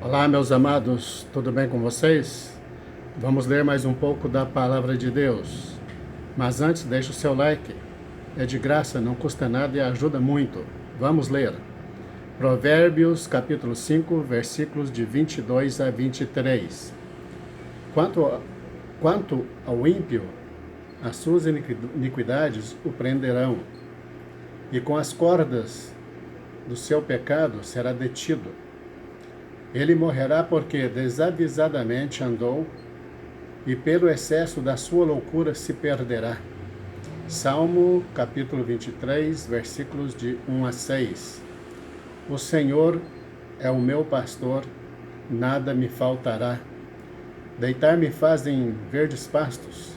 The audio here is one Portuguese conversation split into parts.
Olá, meus amados, tudo bem com vocês? Vamos ler mais um pouco da Palavra de Deus. Mas antes, deixe o seu like. É de graça, não custa nada e ajuda muito. Vamos ler. Provérbios, capítulo 5, versículos de 22 a 23. Quanto ao ímpio, as suas iniquidades o prenderão, e com as cordas do seu pecado será detido. Ele morrerá porque desavisadamente andou, e pelo excesso da sua loucura se perderá. Salmo capítulo 23, versículos de 1 a 6. O Senhor é o meu pastor, nada me faltará. Deitar-me faz em verdes pastos.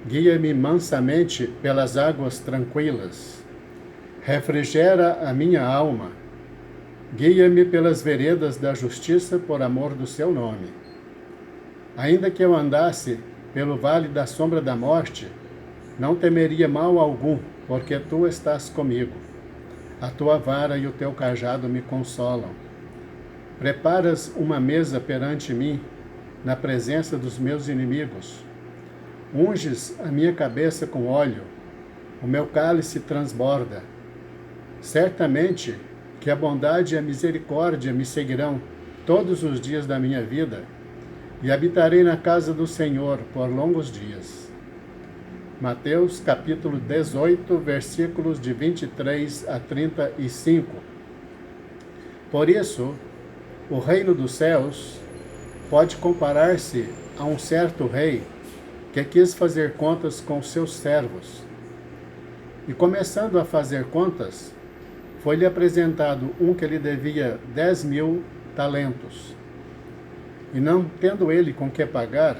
Guia-me mansamente pelas águas tranquilas. Refrigera a minha alma. Guia-me pelas veredas da justiça por amor do seu nome. Ainda que eu andasse pelo vale da sombra da morte, não temeria mal algum, porque tu estás comigo. A tua vara e o teu cajado me consolam. Preparas uma mesa perante mim, na presença dos meus inimigos. Unges a minha cabeça com óleo, o meu cálice transborda. Certamente que a bondade e a misericórdia me seguirão todos os dias da minha vida, e habitarei na casa do Senhor por longos dias. Mateus capítulo 18, versículos de 23 a 35. Por isso, o reino dos céus pode comparar-se a um certo rei que quis fazer contas com seus servos. E começando a fazer contas, foi-lhe apresentado um que lhe devia 10.000 talentos. E não tendo ele com que pagar,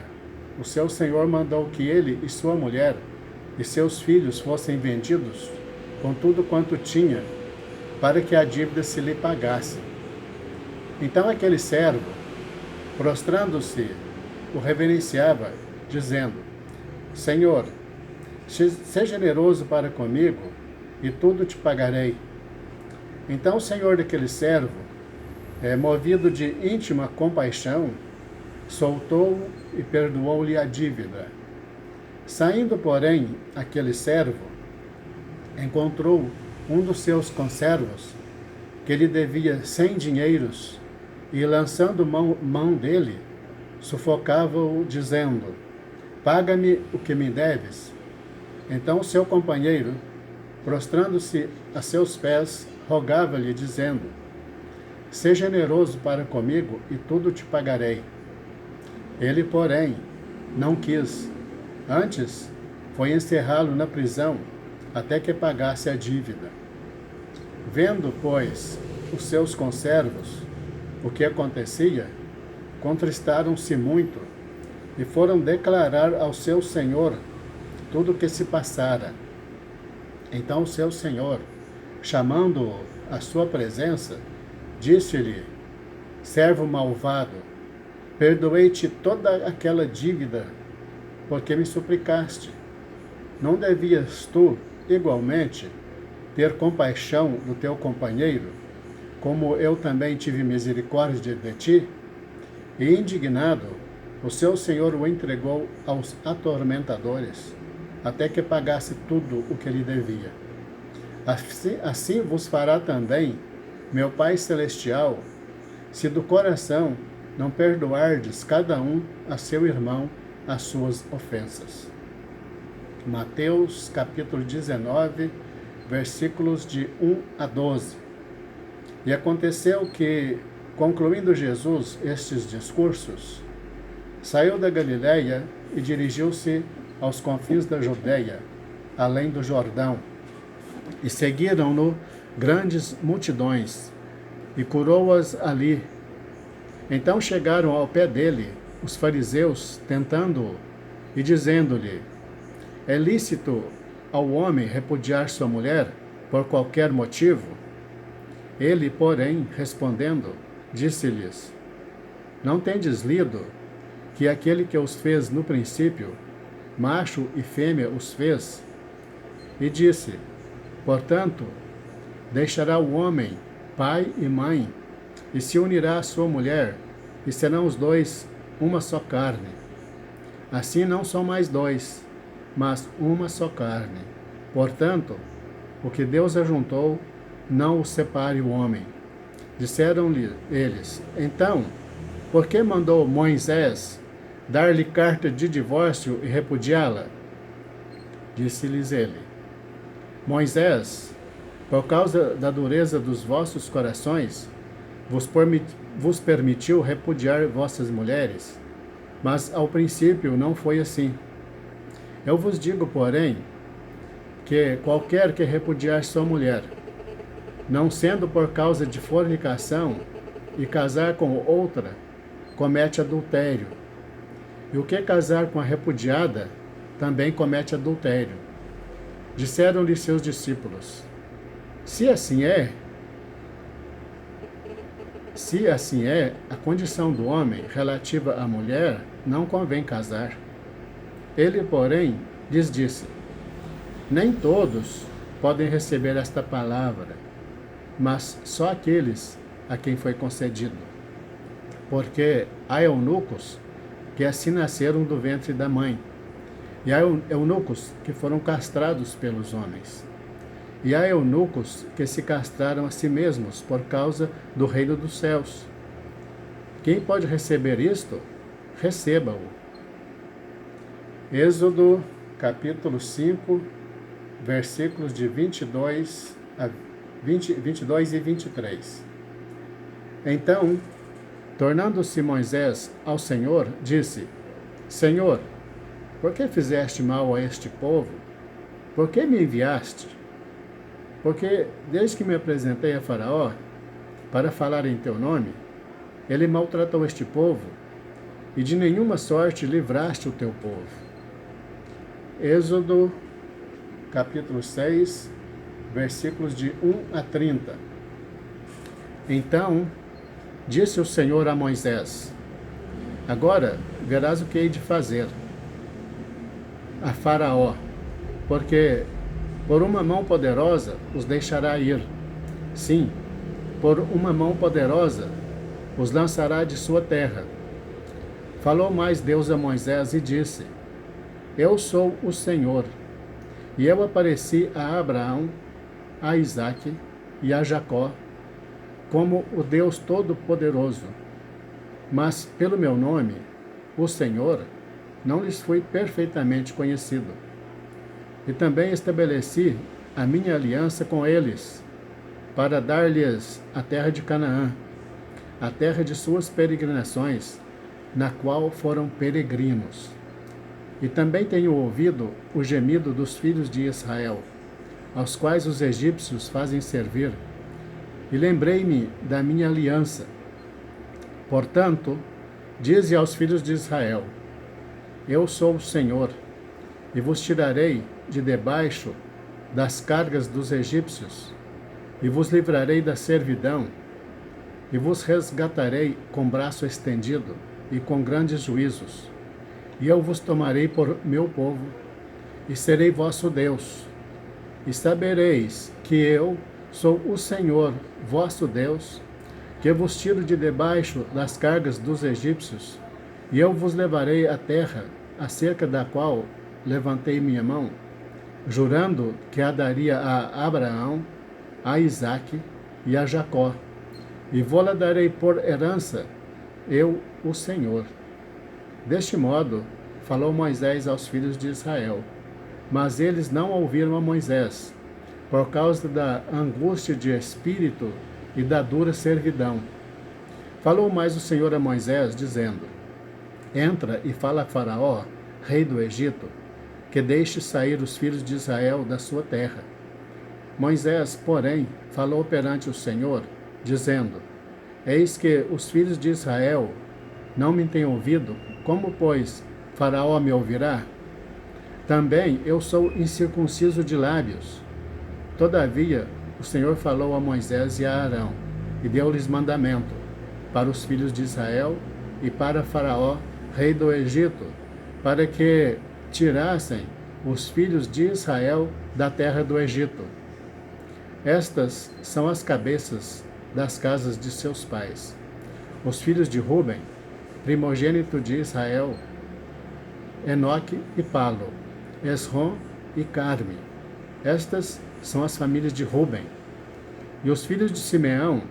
o seu senhor mandou que ele e sua mulher e seus filhos fossem vendidos com tudo quanto tinha, para que a dívida se lhe pagasse. Então aquele servo, prostrando-se, o reverenciava, dizendo: Senhor, seja generoso para comigo, e tudo te pagarei. Então o senhor daquele servo, movido de íntima compaixão, soltou e perdoou-lhe a dívida. Saindo, porém, aquele servo, encontrou um dos seus conservos, que lhe devia 100 dinheiros, e lançando mão dele, sufocava-o, dizendo: Paga-me o que me deves. Então seu companheiro, prostrando-se a seus pés, rogava-lhe, dizendo: Seja generoso para comigo, e tudo te pagarei. Ele, porém, não quis. Antes, foi encerrá-lo na prisão, até que pagasse a dívida. Vendo, pois, os seus conservos o que acontecia, contristaram-se muito, e foram declarar ao seu senhor tudo o que se passara. Então o seu senhor, chamando-o à sua presença, disse-lhe: Servo malvado, perdoei-te toda aquela dívida, porque me suplicaste. Não devias tu, igualmente, ter compaixão do teu companheiro, como eu também tive misericórdia de ti? E indignado, o seu senhor o entregou aos atormentadores, até que pagasse tudo o que lhe devia. Assim vos fará também meu Pai Celestial, se do coração não perdoardes cada um a seu irmão as suas ofensas. Mateus capítulo 19, versículos de 1 a 12. E aconteceu que, concluindo Jesus estes discursos, saiu da Galiléia e dirigiu-se aos confins da Judeia, além do Jordão, e seguiram-no grandes multidões, e curou-as ali. Então chegaram ao pé dele os fariseus, tentando-o, e dizendo-lhe: É lícito ao homem repudiar sua mulher por qualquer motivo? Ele, porém, respondendo, disse-lhes: Não tendes lido que aquele que os fez no princípio, macho e fêmea os fez? E disse: Portanto, deixará o homem pai e mãe, e se unirá à sua mulher, e serão os dois uma só carne. Assim não são mais dois, mas uma só carne. Portanto, o que Deus ajuntou, não o separe o homem. Disseram-lhe eles: Então, por que mandou Moisés dar-lhe carta de divórcio e repudiá-la? Disse-lhes ele: Moisés, por causa da dureza dos vossos corações, vos permitiu repudiar vossas mulheres, mas ao princípio não foi assim. Eu vos digo, porém, que qualquer que repudiar sua mulher, não sendo por causa de fornicação, e casar com outra, comete adultério. E o que casar com a repudiada, também comete adultério. Disseram-lhe seus discípulos: Se assim é, a condição do homem relativa à mulher não convém casar. Ele, porém, lhes disse: Nem todos podem receber esta palavra, mas só aqueles a quem foi concedido. Porque há eunucos que assim nasceram do ventre da mãe, e há eunucos que foram castrados pelos homens. E há eunucos que se castraram a si mesmos por causa do reino dos céus. Quem pode receber isto, receba-o. Êxodo, capítulo 5, versículos de 22 e 23. Então, tornando-se Moisés ao Senhor, disse: Senhor, por que fizeste mal a este povo? Por que me enviaste? Porque desde que me apresentei a Faraó para falar em teu nome, ele maltratou este povo, e de nenhuma sorte livraste o teu povo. Êxodo, capítulo 6, versículos de 1 a 30. Então, disse o Senhor a Moisés: Agora verás o que hei de fazer a Faraó, porque por uma mão poderosa os deixará ir. Sim, por uma mão poderosa os lançará de sua terra. Falou mais Deus a Moisés e disse: Eu sou o Senhor, e eu apareci a Abraão, a Isaque e a Jacó como o Deus Todo-Poderoso. Mas pelo meu nome, o Senhor, não lhes fui perfeitamente conhecido. E também estabeleci a minha aliança com eles, para dar-lhes a terra de Canaã, a terra de suas peregrinações, na qual foram peregrinos. E também tenho ouvido o gemido dos filhos de Israel, aos quais os egípcios fazem servir, e lembrei-me da minha aliança. Portanto, dize aos filhos de Israel: Eu sou o Senhor, e vos tirarei de debaixo das cargas dos egípcios, e vos livrarei da servidão, e vos resgatarei com braço estendido e com grandes juízos. E eu vos tomarei por meu povo, e serei vosso Deus. E sabereis que eu sou o Senhor, vosso Deus, que vos tiro de debaixo das cargas dos egípcios, e eu vos levarei à terra, acerca da qual levantei minha mão, jurando que a daria a Abraão, a Isaque e a Jacó, e vou-la darei por herança, eu, o Senhor. Deste modo, falou Moisés aos filhos de Israel, mas eles não ouviram a Moisés, por causa da angústia de espírito e da dura servidão. Falou mais o Senhor a Moisés, dizendo: Entra e fala a Faraó, rei do Egito, que deixe sair os filhos de Israel da sua terra. Moisés, porém, falou perante o Senhor, dizendo: Eis que os filhos de Israel não me têm ouvido, como, pois, Faraó me ouvirá? Também eu sou incircunciso de lábios. Todavia, o Senhor falou a Moisés e a Arão, e deu-lhes mandamento para os filhos de Israel e para Faraó, rei do Egito, para que tirassem os filhos de Israel da terra do Egito. Estas são as cabeças das casas de seus pais. Os filhos de Ruben, primogênito de Israel, Enoque e Palo, Esrom e Carme. Estas são as famílias de Ruben. E os filhos de Simeão,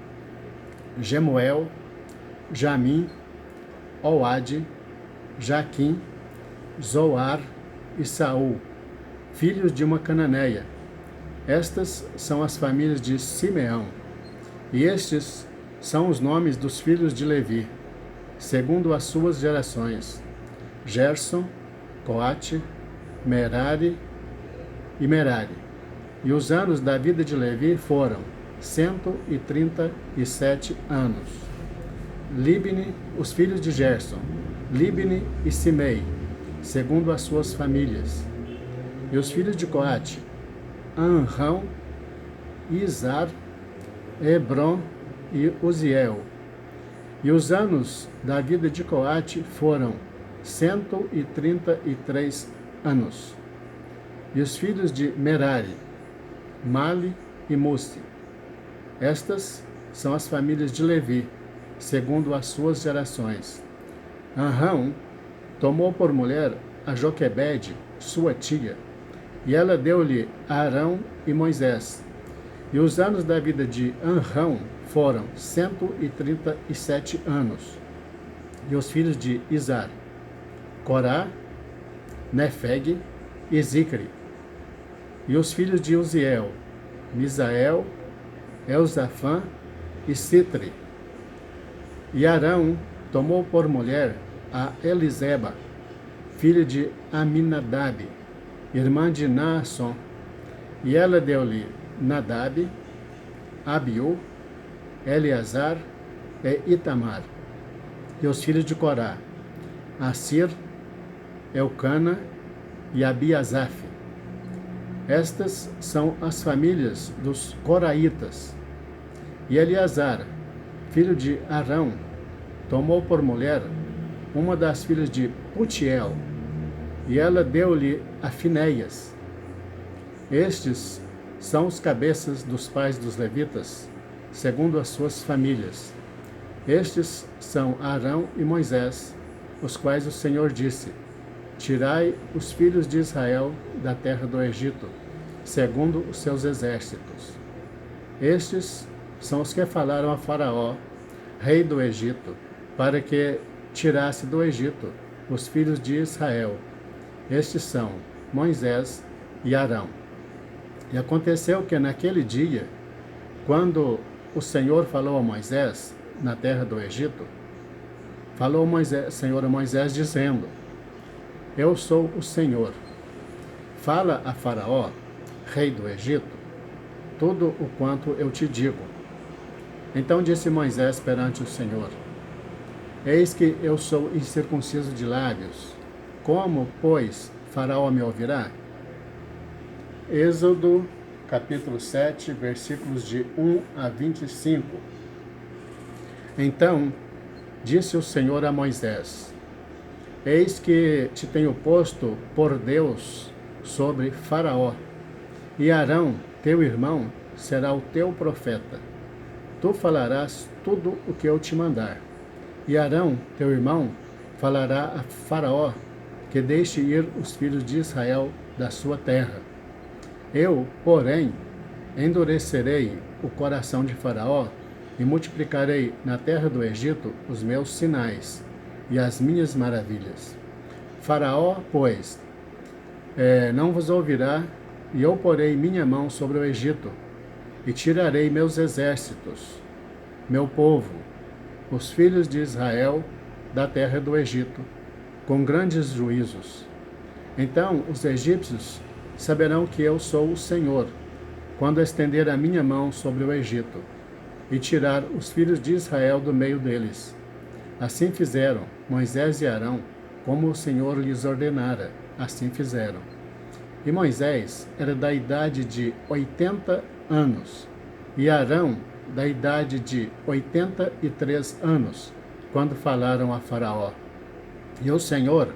Gemuel, Jamim, Oade, Jaquim, Zoar e Saul, filhos de uma cananeia. Estas são as famílias de Simeão. E estes são os nomes dos filhos de Levi, segundo as suas gerações: Gerson, Coate, Merari e Merari. E os anos da vida de Levi foram 137 anos. Libni, os filhos de Gerson, Libni e Simei, segundo as suas famílias. E os filhos de Coate, Anrão, Izar, Hebron e Uziel. E os anos da vida de Coate foram 133 anos. E os filhos de Merari, Mali e Musi. Estas são as famílias de Levi, segundo as suas gerações. Anrão tomou por mulher a Joquebede, sua tia, e ela deu-lhe Arão e Moisés. E os anos da vida de Anrão foram 137 anos. E os filhos de Izar, Corá, Nefeg e Zicre. E os filhos de Uziel, Misael, Elzafã e Citre. E Arão tomou por mulher a Eliseba, filha de Aminadab, irmã de Naasson, e ela deu-lhe Nadab, Abiú, Eleazar e Itamar. E os filhos de Corá, Assir, Elcana e Abiasaf. Estas são as famílias dos coraitas. E Eleazar, filho de Arão, tomou por mulher uma das filhas de Putiel, e ela deu-lhe a Finéias. Estes são os cabeças dos pais dos levitas, segundo as suas famílias. Estes são Arão e Moisés, os quais o Senhor disse: Tirai os filhos de Israel da terra do Egito, segundo os seus exércitos. Estes são os que falaram a Faraó, rei do Egito, para que tirasse do Egito os filhos de Israel. Estes são Moisés e Arão. E aconteceu que naquele dia, quando o Senhor falou a Moisés na terra do Egito, falou o Senhor a Moisés dizendo: Eu sou o Senhor. Fala a Faraó, rei do Egito, tudo o quanto eu te digo. Então disse Moisés perante o Senhor: Eis que eu sou incircunciso de lábios. Como, pois, Faraó me ouvirá? Êxodo, capítulo 7, versículos de 1 a 25. Então disse o Senhor a Moisés: Eis que te tenho posto por Deus sobre Faraó, e Arão, teu irmão, será o teu profeta. Tu falarás tudo o que eu te mandar. E Arão, teu irmão, falará a Faraó que deixe ir os filhos de Israel da sua terra. Eu, porém, endurecerei o coração de Faraó e multiplicarei na terra do Egito os meus sinais e as minhas maravilhas. Faraó, pois, não vos ouvirá, e eu porei minha mão sobre o Egito, e tirarei meus exércitos, meu povo, os filhos de Israel, da terra do Egito, com grandes juízos. Então os egípcios saberão que eu sou o Senhor, quando estender a minha mão sobre o Egito, e tirar os filhos de Israel do meio deles. Assim fizeram Moisés e Arão, como o Senhor lhes ordenara, assim fizeram. E Moisés era da idade de 80 anos, e Arão da idade de 83 anos, quando falaram a Faraó. E o Senhor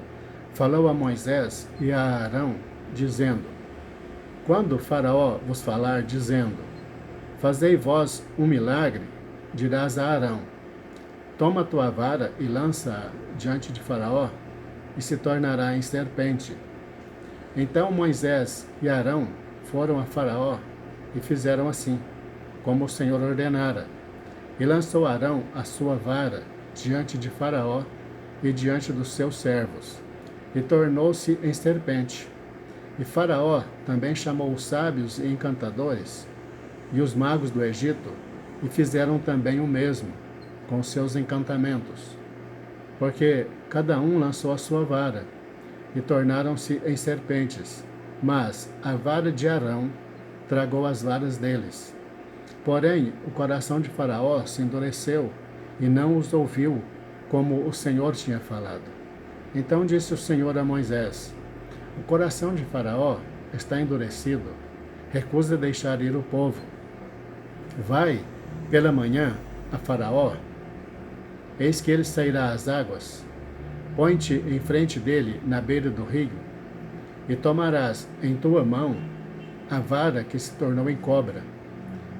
falou a Moisés e a Arão, dizendo: Quando Faraó vos falar, dizendo: Fazei vós um milagre, dirás a Arão: toma tua vara e lança-a diante de Faraó, e se tornará em serpente. Então Moisés e Arão foram a Faraó e fizeram assim, como o Senhor ordenara. E lançou Arão a sua vara diante de Faraó e diante dos seus servos, e tornou-se em serpente. E Faraó também chamou os sábios e encantadores e os magos do Egito, e fizeram também o mesmo com seus encantamentos, porque cada um lançou a sua vara, e tornaram-se em serpentes, mas a vara de Arão tragou as varas deles. Porém, o coração de Faraó se endureceu, e não os ouviu, como o Senhor tinha falado. Então disse o Senhor a Moisés: o coração de Faraó está endurecido, recusa deixar ir o povo. Vai pela manhã a Faraó, eis que ele sairá às águas. Põe-te em frente dele na beira do rio, e tomarás em tua mão a vara que se tornou em cobra.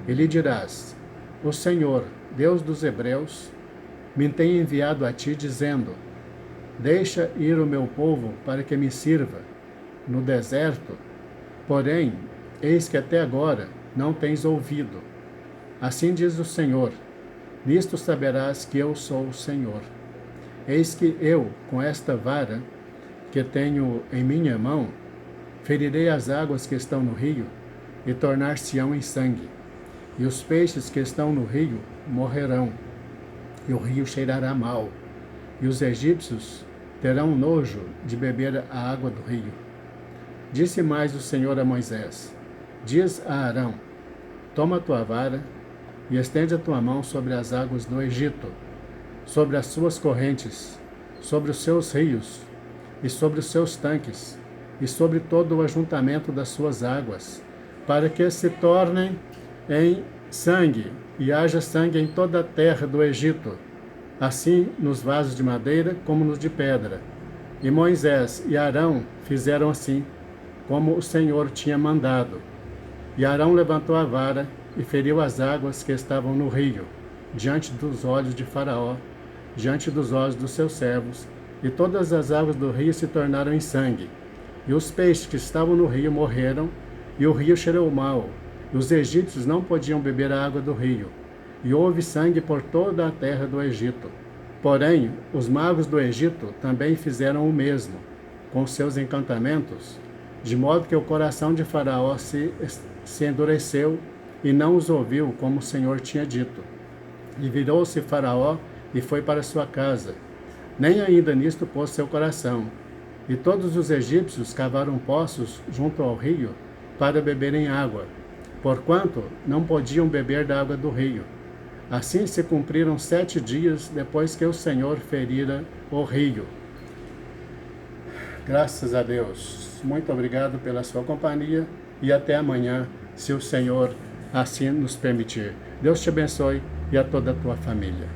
E lhe dirás: o Senhor, Deus dos Hebreus, me tem enviado a ti, dizendo: deixa ir o meu povo para que me sirva no deserto. Porém, eis que até agora não tens ouvido. Assim diz o Senhor: nisto saberás que eu sou o Senhor. Eis que eu, com esta vara que tenho em minha mão, ferirei as águas que estão no rio, e tornar-se-ão em sangue. E os peixes que estão no rio morrerão, e o rio cheirará mal, e os egípcios terão nojo de beber a água do rio. Disse mais o Senhor a Moisés: diz a Arão: toma a tua vara e estende a tua mão sobre as águas do Egito, sobre as suas correntes, sobre os seus rios, e sobre os seus tanques, e sobre todo o ajuntamento das suas águas, para que se tornem em sangue, e haja sangue em toda a terra do Egito, assim nos vasos de madeira como nos de pedra. E Moisés e Arão fizeram assim, como o Senhor tinha mandado. E Arão levantou a vara e feriu as águas que estavam no rio, diante dos olhos de Faraó, diante dos olhos dos seus servos, e todas as águas do rio se tornaram em sangue. E os peixes que estavam no rio morreram, e o rio cheirou mal, e os egípcios não podiam beber a água do rio. E houve sangue por toda a terra do Egito. Porém, os magos do Egito também fizeram o mesmo, com seus encantamentos, de modo que o coração de Faraó se endureceu, e não os ouviu, como o Senhor tinha dito. E virou-se Faraó e foi para sua casa. Nem ainda nisto pôs seu coração. E todos os egípcios cavaram poços junto ao rio para beberem água, porquanto não podiam beber da água do rio. Assim se cumpriram 7 dias depois que o Senhor ferira o rio. Graças a Deus. Muito obrigado pela sua companhia e até amanhã, se o Senhor assim nos permitir. Deus te abençoe e a toda a tua família.